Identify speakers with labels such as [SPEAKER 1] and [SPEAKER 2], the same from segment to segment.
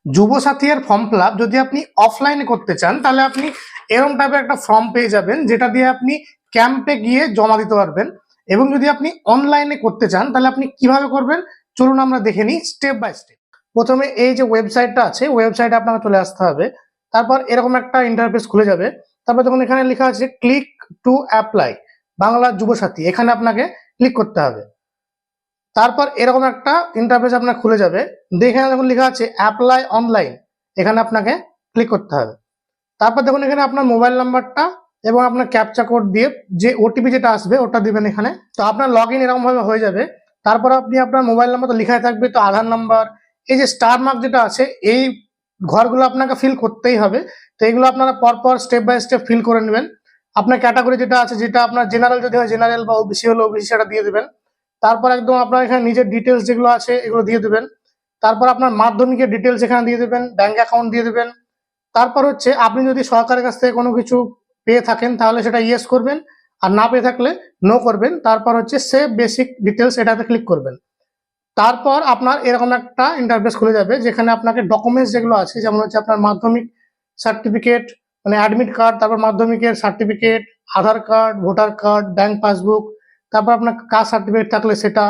[SPEAKER 1] যুবসাথী এর form fill up যদি আপনি অফলাইনে করতে চান তাহলে আপনি এরকম টাইপের একটা ফর্ম পেয়ে যাবেন, যেটা দিয়ে আপনি ক্যাম্পে গিয়ে জমা দিতে পারবেন। এবং যদি আপনি অনলাইনে করতে চান তাহলে আপনি কিভাবে করবেন চলুন আমরা দেখে নিই স্টেপ বাই স্টেপ। প্রথমে এই যে ওয়েবসাইটটা আছে, ওয়েবসাইটে আপনাকে চলে আসতে হবে। তারপর এরকম একটা ইন্টারফেস খুলে যাবে। তারপর দেখুন এখানে লেখা আছে click to apply Bangla Yuvasathi, এখানে আপনাকে ক্লিক করতে হবে। তারপর এরকম একটা ইন্টারফেস আপনার খুলে যাবে, দেখে দেখুন লেখা আছে অ্যাপ্লাই অনলাইন, এখানে আপনাকে ক্লিক করতে হবে। তারপর দেখুন এখানে আপনার মোবাইল নাম্বারটা এবং আপনার ক্যাপচা কোড দিয়ে যে ওটিপি যেটা আসবে ওটা দিবেন এখানে। তো আপনার লগ ইন এরকম ভাবে হয়ে যাবে। তারপর আপনি আপনার মোবাইল নাম্বার তো লেখাই থাকবে, তো আধার নাম্বার, এই যে স্টার মার্ক যেটা আছে, এই ঘরগুলো আপনাকে ফিল করতেই হবে। তো এগুলো আপনারা পরপর স্টেপ বাই স্টেপ ফিল করে নেবেন। আপনার ক্যাটাগরি যেটা আছে, যেটা আপনার জেনারেল যদি হয় জেনারেল, বা ওবিসি হলে ওবিসি, সেটা দিয়ে দেবেন। তারপর একদম আপনার এখানে নিজের ডিটেলস যেগুলো আছে এগুলো দিয়ে দেবেন। তারপর আপনার মাধ্যমিকের ডিটেলস এখানে দিয়ে দেবেন, ব্যাংক অ্যাকাউন্ট দিয়ে দেবেন। তারপর হচ্ছে আপনি যদি সরকারের কাছ থেকে কোনো কিছু পেয়ে থাকেন তাহলে সেটা ইয়েস করবেন, আর না পেয়ে থাকলে নো করবেন। তারপর হচ্ছে সেভ বেসিক ডিটেলস, এটাতে ক্লিক করবেন। তারপর আপনার এরকম একটা ইন্টারফেস খুলে যাবে, যেখানে আপনাকে ডকুমেন্টস যেগুলো আছে, যেমন হচ্ছে আপনার মাধ্যমিক সার্টিফিকেট, মানে অ্যাডমিট কার্ড, তারপর মাধ্যমিকের certificate, Aadhaar card, voter card, bank passbook, তারপর আপনার কাস্ট সার্টিফিকেট থাকলে সেটা,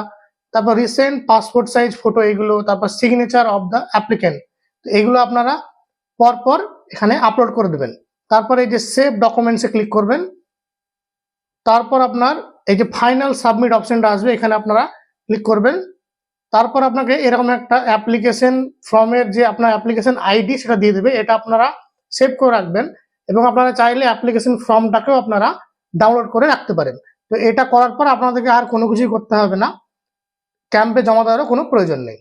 [SPEAKER 1] তারপর রিসেন্ট পাসপোর্ট সাইজ ফটো এগুলো, তারপর সিগনেচার অফ দ্য অ্যাপ্লিক্যান্ট, এগুলো আপনারা পরপর এখানে আপলোড করে দেবেন। তারপর এই যে সেভ ডকুমেন্টসে ক্লিক করবেন। তারপর আপনার এই যে ফাইনাল সাবমিট অপশনটা আসবে, এখানে আপনারা ক্লিক করবেন। তারপর আপনাকে এরকম একটা অ্যাপ্লিকেশন ফর্মের যে আপনার অ্যাপ্লিকেশন আইডি সেটা দিয়ে দেবে, এটা আপনারা সেভ করে রাখবেন। এবং আপনারা চাইলে অ্যাপ্লিকেশন ফর্মটাকেও আপনারা ডাউনলোড করে রাখতে পারেন। তো এটা করার পর আপনাদেরকে আর কোনো কিছুই করতে হবে না, ক্যাম্পে জমা দেওয়ারও কোনো প্রয়োজন নেই।